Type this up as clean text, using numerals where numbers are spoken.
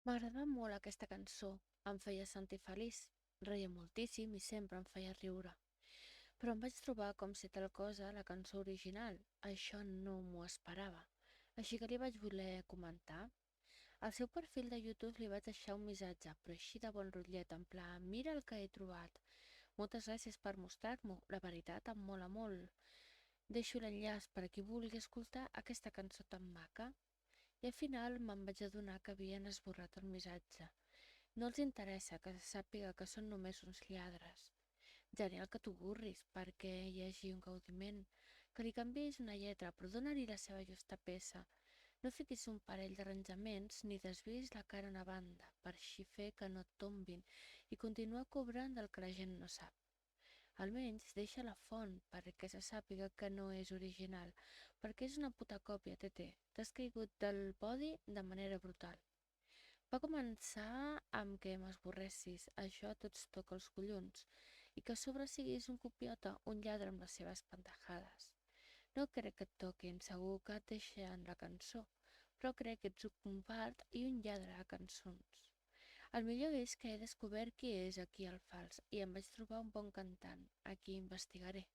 M'agradava molt aquesta cançó, em feia sentir feliç, reia moltíssim i sempre em feia riure. Però em vaig trobar com si tal cosa la cançó original. Això no m'ho esperava. Així que li vaig voler comentar. Al seu perfil de YouTube li vaig deixar un missatge, però així de bon rotllet, en pla, mira el que he trobat. Moltes gràcies per mostrar-m'ho, la veritat em mola molt. Deixo l'enllaç per a qui vulgui escoltar aquesta cançó tan maca. I al final me'n vaig adonar que havien esborrat el missatge. No els interessa que se sàpiga que són només uns lladres. Genial que t'ho burris perquè hi hagi un gaudiment, que li canviïs una lletra però dona-li la seva justa peça. No fiquis un parell d'arranjaments ni desviïs la cara a una banda per així fer que no et tombin i continuar cobrant del que la gent no sap. Almenys deixa la font perquè se sàpiga que no és original, perquè és una puta còpia, TT. T'has caigut del podi de manera brutal. Va començar amb que m'esborressis, això a tots toca els collons, i que a sobre siguis un copiota, un lladre amb les seves pendejades. No crec que et toquin, segur que et deixen la cançó, però crec que ets un part i un lladre a cançons. El millor és que he descobert qui és aquí el fals i em vaig trobar un bon cantant, a qui investigaré.